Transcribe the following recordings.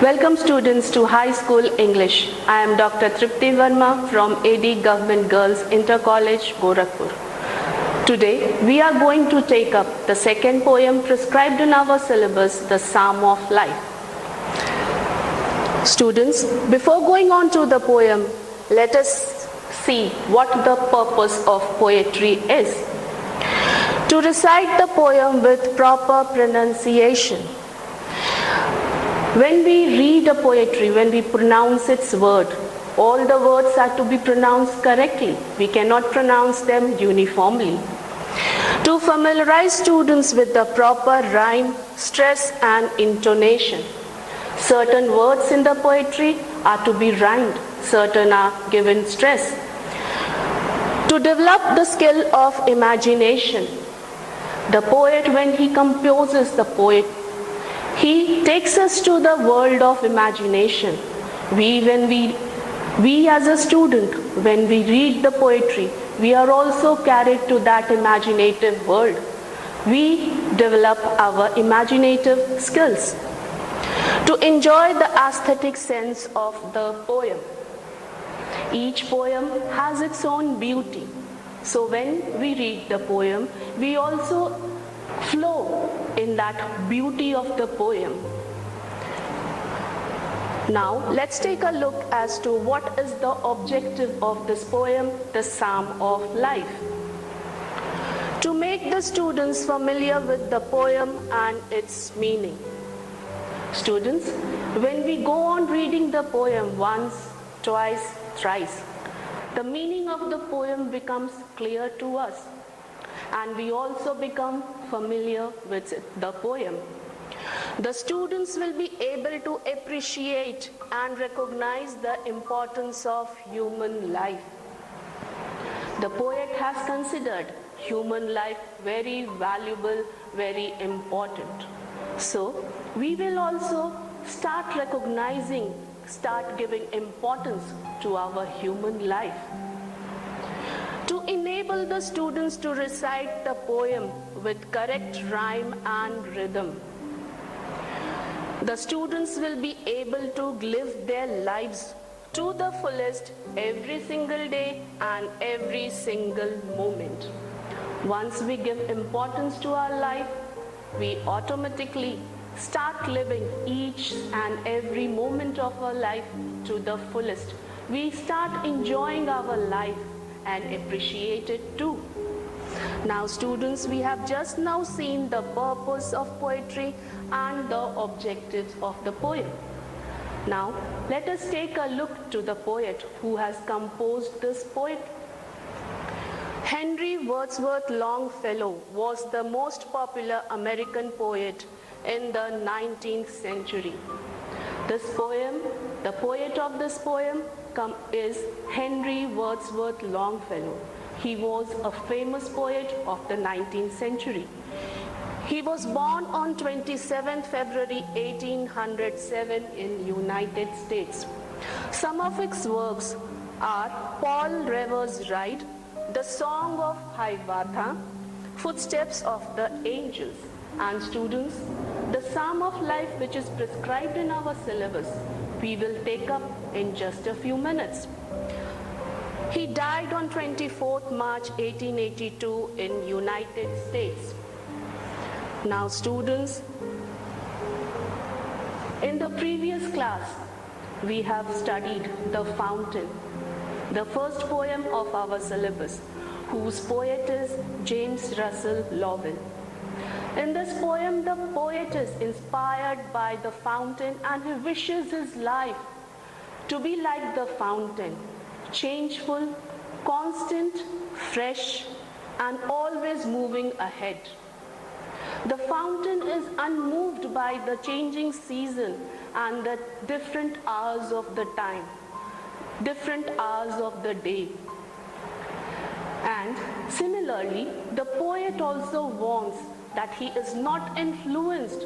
Welcome students to High School English. I am Dr. Tripti Verma from AD Government Girls Inter College, Gorakhpur. Today we are going to take up the second poem prescribed in our syllabus, The Psalm of Life. Students, before going on to the poem, let us see what the purpose of poetry is. To recite the poem with proper pronunciation. When we read a poetry, when we pronounce its word, all the words are to be pronounced correctly. We cannot pronounce them uniformly. To familiarize students with the proper rhyme, stress and intonation. Certain words in the poetry are to be rhymed, certain are given stress. To develop the skill of imagination. The poet, when he composes the poet, he takes us to the world of imagination. We as a student, when we read the poetry, we are also carried to that imaginative world. We develop our imaginative skills to enjoy the aesthetic sense of the poem. Each poem has its own beauty. So when we read the poem, we also flow in that beauty of the poem. Now let's take a look as to what is the objective of this poem, the Psalm of Life. To make the students familiar with the poem and its meaning. Students, when we go on reading the poem once, twice, thrice, the meaning of the poem becomes clear to us. And we also become familiar with the poem. The students will be able to appreciate and recognize the importance of human life. The poet has considered human life very valuable, very important. So we will also start recognizing, start giving importance to our human life. To enable the students to recite the poem with correct rhyme and rhythm. The students will be able to live their lives to the fullest every single day and every single moment. Once we give importance to our life, we automatically start living each and every moment of our life to the fullest. We start enjoying our life and appreciate it too. Now students, we have just now seen the purpose of poetry and the objectives of the poem. Now let us take a look to the poet who has composed this poem. Henry Wadsworth Longfellow was the most popular American poet in the 19th century. This poem, the poet of this poem is Henry Wadsworth Longfellow. He was a famous poet of the 19th century. He was born on 27th February 1807 in United States. Some of his works are Paul Revere's Ride, The Song of Hiawatha, Footsteps of the Angels, and students, the Psalm of Life, which is prescribed in our syllabus, we will take up in just a few minutes. He died on 24th March 1882 in United States. Now students, in the previous class, we have studied The Fountain, the first poem of our syllabus, whose poet is James Russell Lowell. In this poem, the poet is inspired by the fountain and he wishes his life to be like the fountain, changeful, constant, fresh, and always moving ahead. The fountain is unmoved by the changing season and the different hours of the time, different hours of the day. And similarly, the poet also wants that he is not influenced,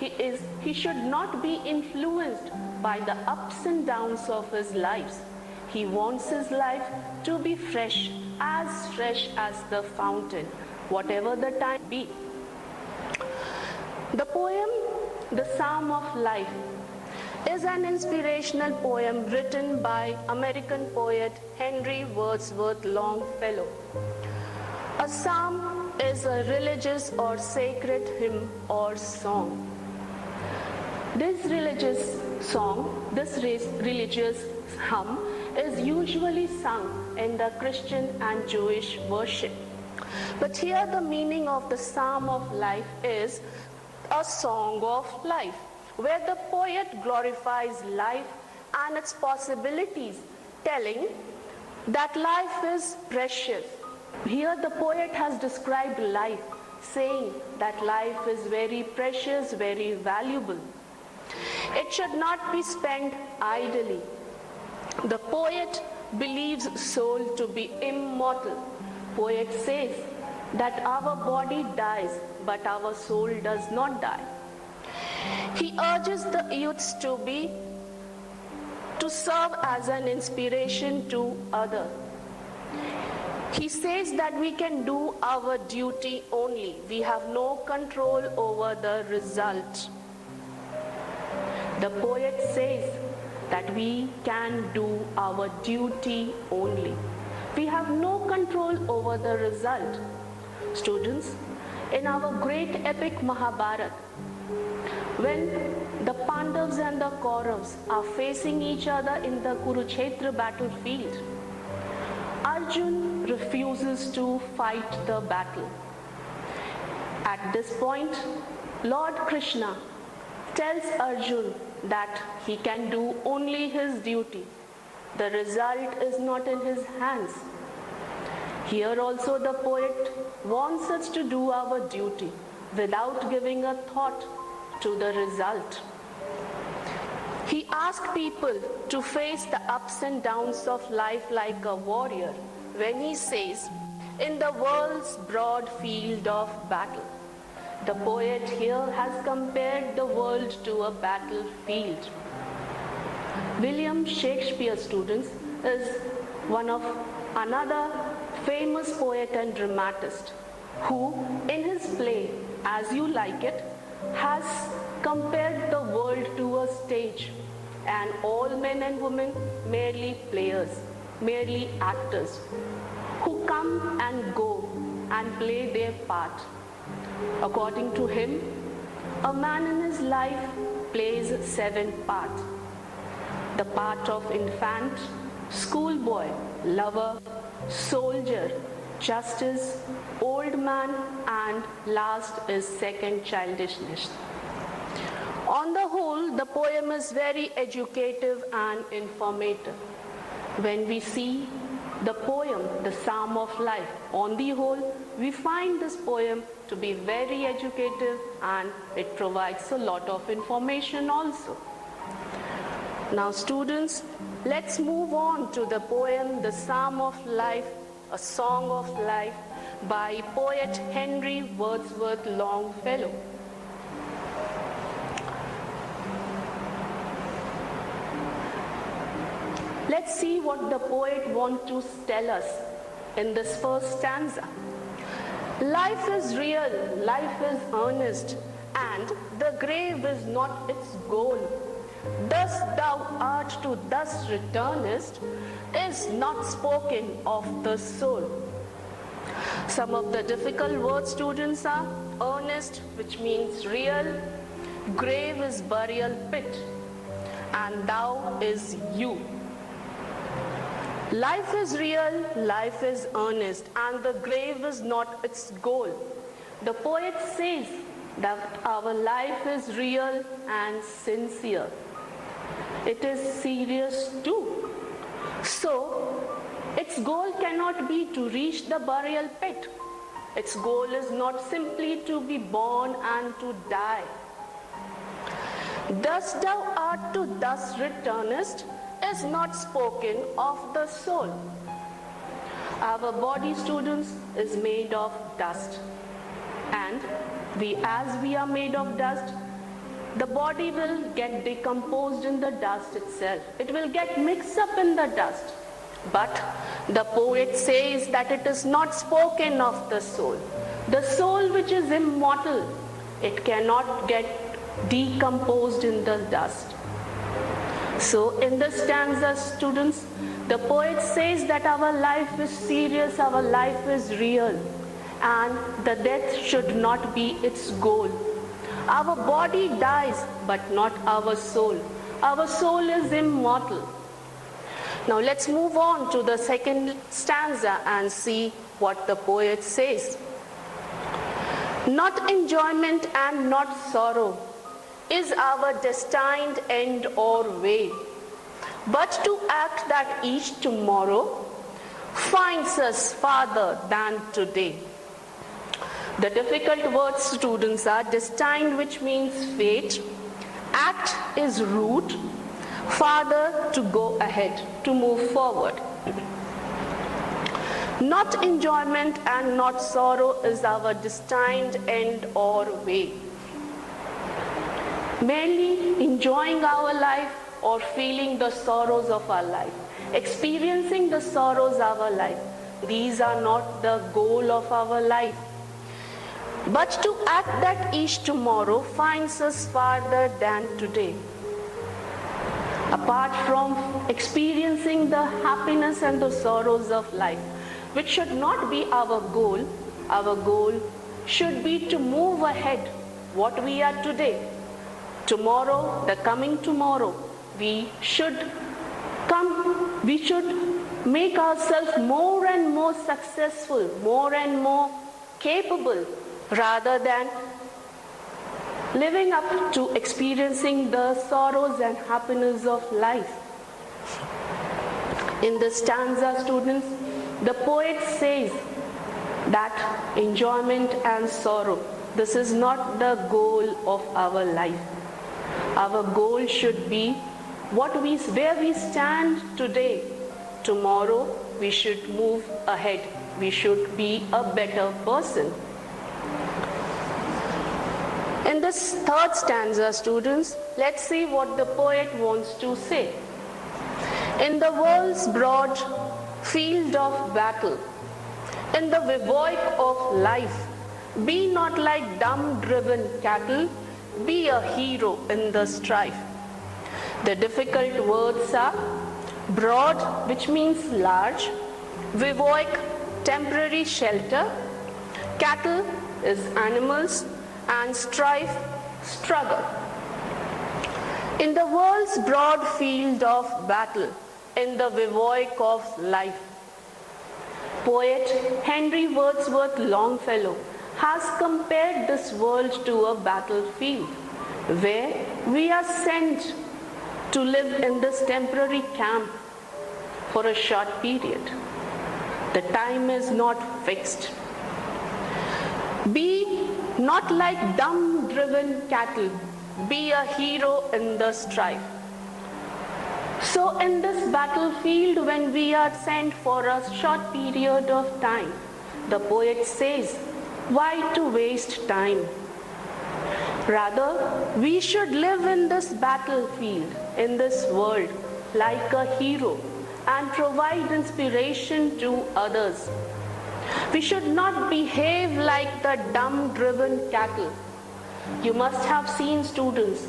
he should not be influenced by the ups and downs of his lives. He wants his life to be fresh as the fountain, whatever the time be. The poem, The Psalm of Life, is an inspirational poem written by American poet Henry Wadsworth Longfellow. A psalm is a religious or sacred hymn or song. This religious hymn is usually sung in the Christian and Jewish worship. But here the meaning of the Psalm of Life is a song of life, where the poet glorifies life and its possibilities, telling that life is precious. Here the poet has described life, saying that life is very precious, very valuable. It should not be spent idly. The poet believes soul to be immortal. Poet says that our body dies, but our soul does not die. He urges the youths to serve as an inspiration to others. He says that we can do our duty only. We have no control over the result. The poet says that we can do our duty only. We have no control over the result. Students, in our great epic Mahabharata, when the Pandavas and the Kauravas are facing each other in the Kurukshetra battlefield, Arjun refuses to fight the battle. At this point, Lord Krishna tells Arjun that he can do only his duty. The result is not in his hands. Here also the poet wants us to do our duty without giving a thought to the result. He asks people to face the ups and downs of life like a warrior when he says, in the world's broad field of battle. The poet here has compared the world to a battlefield. William Shakespeare, students, is another famous poet and dramatist who, in his play As You Like It, has compared the world to a stage and all men and women merely players, merely actors who come and go and play their part. According to him, a man in his life plays 7 parts. The part of infant, schoolboy, lover, soldier, justice, old man, and last is second childishness. On the whole, the poem is very educative and informative. When we see the poem, the Psalm of Life, on the whole, we find this poem to be very educative and it provides a lot of information also. Now students, let's move on to the poem, the Psalm of Life, a Song of Life by poet Henry Wadsworth Longfellow. Let's see what the poet wants to tell us in this first stanza. Life is real, life is earnest, and the grave is not its goal. Thus thou art to thus returnest is not spoken of the soul. Some of the difficult words, students, are earnest, which means real, grave is burial pit, and thou is you. Life is real, life is earnest, and the grave is not its goal. The poet says that our life is real and sincere. It is serious too. So, its goal cannot be to reach the burial pit. Its goal is not simply to be born and to die. Thus thou art to thus returnest is not spoken of the soul. Our body, students, is made of dust. And as we are made of dust, the body will get decomposed in the dust itself. It will get mixed up in the dust. But the poet says that it is not spoken of the soul. The soul, which is immortal, it cannot get decomposed in the dust. So in this stanza, students, the poet says that our life is serious, our life is real, and the death should not be its goal. Our body dies, but not our soul. Our soul is immortal. Now let's move on to the second stanza and see what the poet says. Not enjoyment and not sorrow is our destined end or way, but to act that each tomorrow finds us farther than today. The difficult words, students, are destined, which means fate. Act is route, farther to go ahead, to move forward. Not enjoyment and not sorrow is our destined end or way. Merely enjoying our life or feeling the sorrows of our life, experiencing the sorrows of our life, these are not the goal of our life. But to act that each tomorrow finds us farther than today. Apart from experiencing the happiness and the sorrows of life, which should not be our goal should be to move ahead what we are today. Tomorrow, the coming tomorrow, we should make ourselves more and more successful, more and more capable, rather than living up to experiencing the sorrows and happiness of life. In this stanza, students, the poet says that enjoyment and sorrow, this is not the goal of our life. Our goal should be where we stand today. Tomorrow we should move ahead. We should be a better person. In this third stanza, students, let's see what the poet wants to say. In the world's broad field of battle, in the bivouac of life, be not like dumb-driven cattle, be a hero in the strife. The difficult words are broad, which means large, bivouac, temporary shelter, cattle is animals, and strife, struggle. In the world's broad field of battle, in the bivouac of life, poet Henry Wadsworth Longfellow has compared this world to a battlefield where we are sent to live in this temporary camp for a short period. The time is not fixed. Be not like dumb-driven cattle, be a hero in the strife. So in this battlefield, when we are sent for a short period of time, the poet says, why to waste time? Rather, we should live in this battlefield, in this world, like a hero and provide inspiration to others. We should not behave like the dumb-driven cattle. You must have seen, students,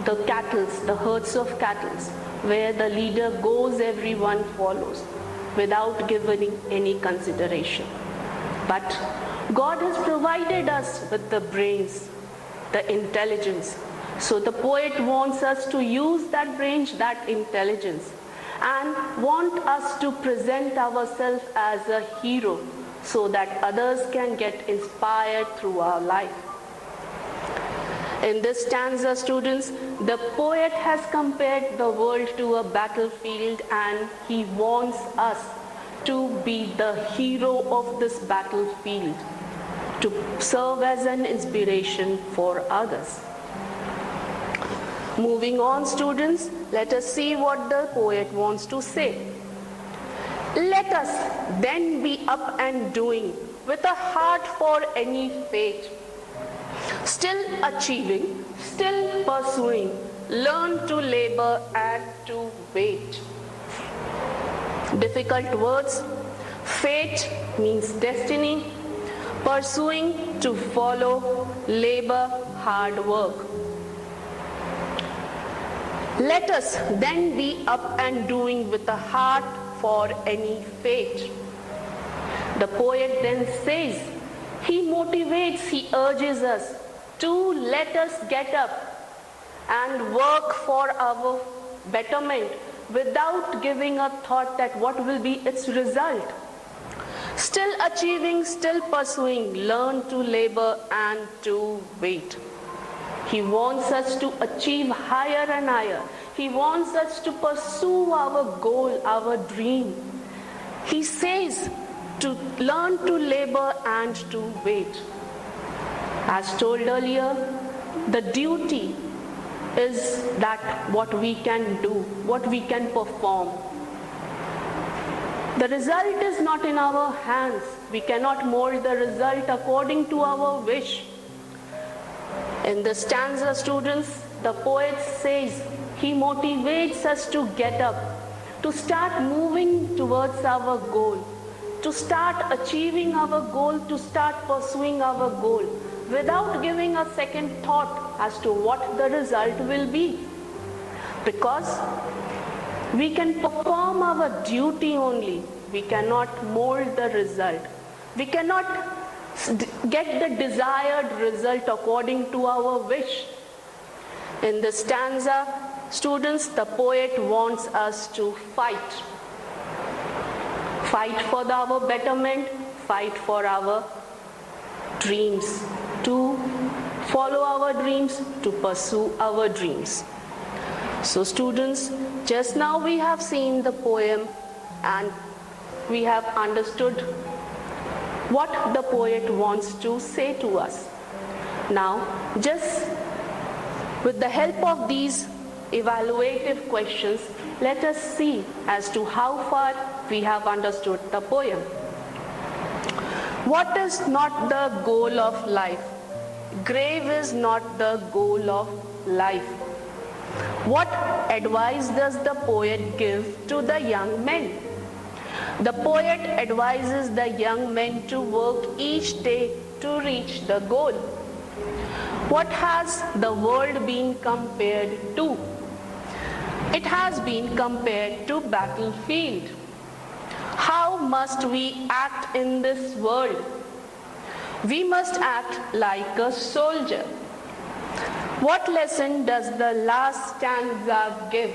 the cattle, the herds of cattle, where the leader goes, everyone follows, without giving any consideration. But God has provided us with the brains, the intelligence. So the poet wants us to use that brains, that intelligence, and want us to present ourselves as a hero so that others can get inspired through our life. In this stanza, students, the poet has compared the world to a battlefield, and he wants us to be the hero of this battlefield, to serve as an inspiration for others. Moving on, students, let us see what the poet wants to say. Let us then be up and doing with a heart for any fate, still achieving, still pursuing, learn to labor and to wait. Difficult words. Fate means destiny, pursuing, to follow, labor, hard work. Let us then be up and doing with a heart for any fate. The poet then says, he motivates, he urges us to let us get up and work for our betterment without giving a thought that what will be its result. Still achieving, still pursuing, learn to labor and to wait. He wants us to achieve higher and higher. He wants us to pursue our goal, our dream. He says to learn to labor and to wait. As told earlier, the duty is that what we can do, what we can perform. The result is not in our hands. We cannot mold the result according to our wish. In the stanza, students, the poet says he motivates us to get up, to start moving towards our goal, to start achieving our goal, to start pursuing our goal, without giving a second thought as to what the result will be. Because we can perform our duty only. We cannot mold the result. We cannot get the desired result according to our wish. In the stanza, students, the poet wants us to fight. Fight for our betterment, fight for our dreams, to follow our dreams, to pursue our dreams. So students, just now we have seen the poem and we have understood what the poet wants to say to us. Now, just with the help of these evaluative questions, let us see as to how far we have understood the poem. What is not the goal of life? Grave is not the goal of life. What advice does the poet give to the young men? The poet advises the young men to work each day to reach the goal. What has the world been compared to? It has been compared to battlefield. How must we act in this world? We must act like a soldier. What lesson does the last stanza give?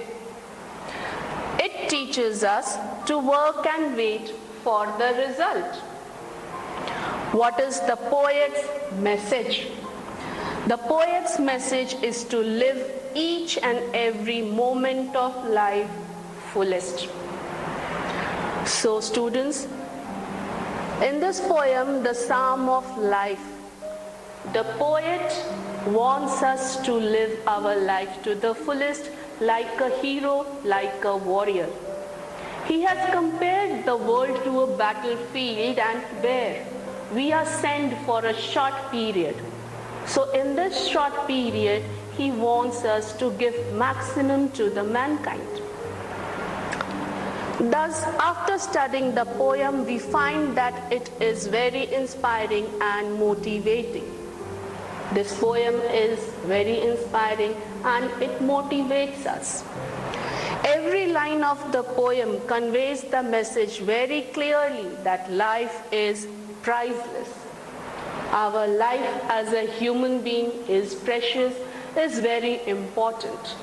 It teaches us to work and wait for the result. What is the poet's message? The poet's message is to live each and every moment of life fullest. So students, in this poem, the Psalm of Life, the poet wants us to live our life to the fullest, like a hero, like a warrior. He has compared the world to a battlefield and where we are sent for a short period. So in this short period, he wants us to give maximum to the mankind. Thus, after studying the poem, we find that it is very inspiring and motivating. This poem is very inspiring and it motivates us. Every line of the poem conveys the message very clearly that life is priceless. Our life as a human being is precious, is very important.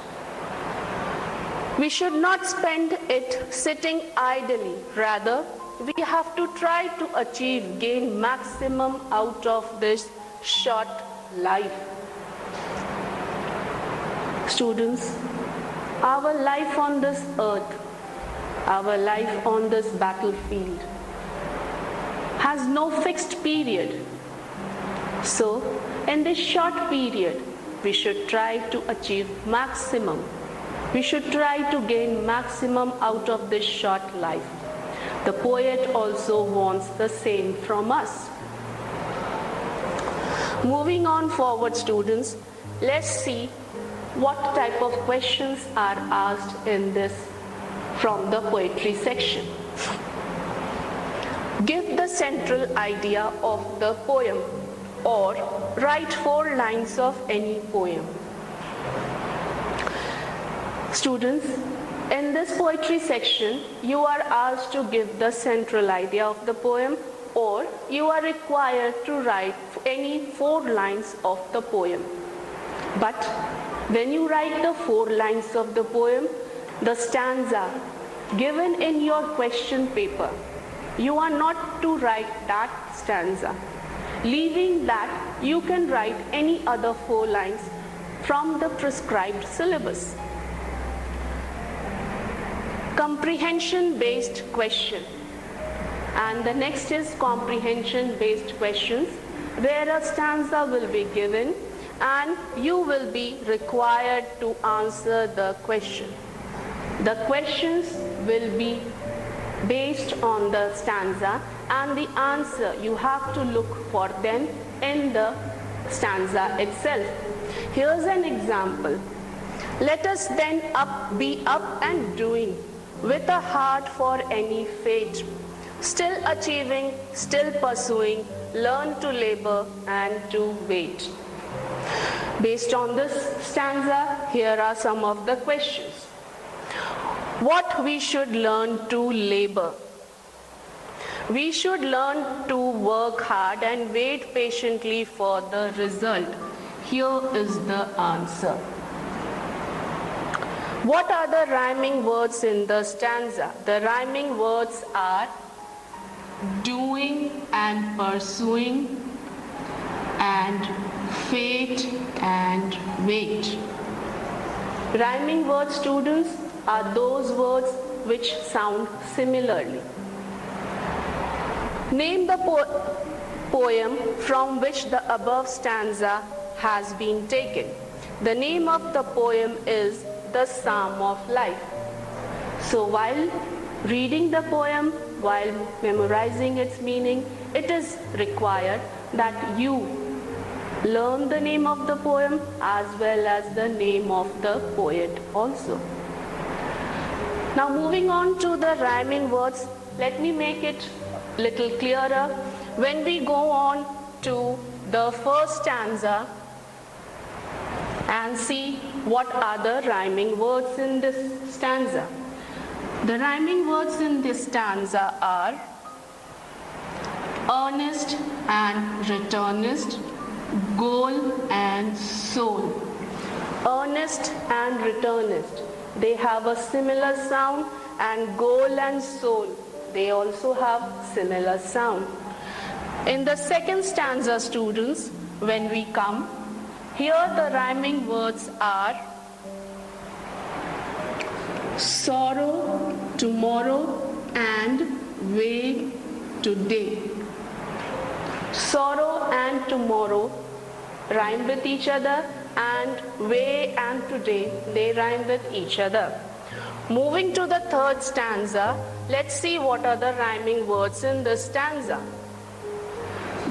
We should not spend it sitting idly. Rather, we have to try to gain maximum out of this short life. Students, our life on this earth, our life on this battlefield has no fixed period. So, in this short period, we should try to achieve maximum. We should try to gain maximum out of this short life. The poet also wants the same from us. Moving on forward, students, let's see what type of questions are asked in this from the poetry section. Give the central idea of the poem or write 4 lines of any poem. Students, in this poetry section, you are asked to give the central idea of the poem, or you are required to write any 4 lines of the poem. But when you write the 4 lines of the poem, the stanza given in your question paper, you are not to write that stanza. Leaving that, you can write any other 4 lines from the prescribed syllabus. Comprehension-based question. And the next is comprehension-based questions, where a stanza will be given and you will be required to answer the question. The questions will be based on the stanza, and the answer you have to look for them in the stanza itself. Here's an example. Let us then be up and doing, with a heart for any fate, still achieving, still pursuing, learn to labor and to wait. Based on this stanza, here are some of the questions. What we should learn to labor? We should learn to work hard and wait patiently for the result. Here is the answer. What are the rhyming words in the stanza? The rhyming words are doing and pursuing, and fate and wait. Rhyming words, students, are those words which sound similarly. Name the poem from which the above stanza has been taken. The name of the poem is The Psalm of Life. So while reading the poem, while memorizing its meaning, it is required that you learn the name of the poem as well as the name of the poet also. Now moving on to the rhyming words, let me make it little clearer. When we go on to the first stanza and see what are the rhyming words in this stanza. The rhyming words in this stanza are earnest and returnest, goal and soul. Earnest and returnest, they have a similar sound, and goal and soul, they also have similar sound. In the second stanza, students, when we come, here the rhyming words are sorrow, tomorrow, and way, today. Sorrow and tomorrow rhyme with each other, and way and today, they rhyme with each other. Moving to the third stanza, let's see what are the rhyming words in this stanza.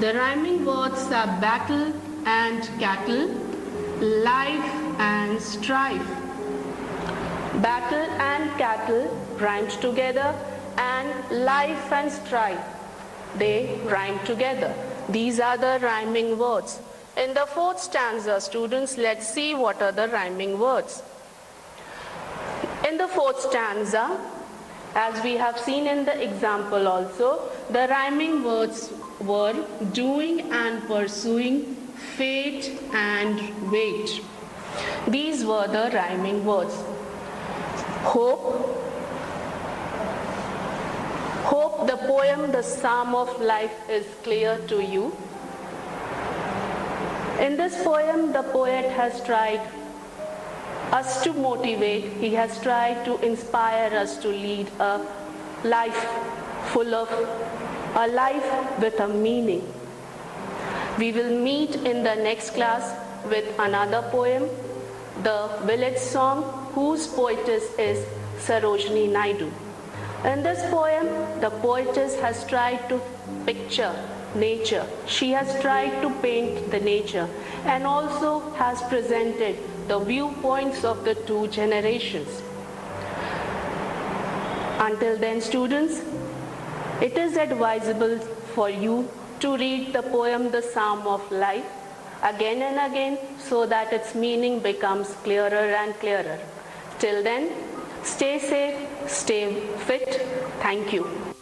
The rhyming words are battle and cattle, life and strife. Battle and cattle rhymed together, and life and strife, they rhyme together. These are the rhyming words. In the fourth stanza, students, let's see what are the rhyming words. In the fourth stanza, as we have seen in the example also, the rhyming words were doing and pursuing, fate and wait. These were the rhyming words. Hope the poem The Psalm of Life is clear to you. In this poem, the poet has tried us to motivate, he has tried to inspire us to lead a life full of, a life with a meaning. We will meet in the next class with another poem, The Village Song, whose poetess is Sarojini Naidu. In this poem, the poetess has tried to picture nature. She has tried to paint the nature and also has presented the viewpoints of the two generations. Until then, students, it is advisable for you to read the poem The Psalm of Life again and again so that its meaning becomes clearer and clearer. Till then, stay safe, stay fit. Thank you.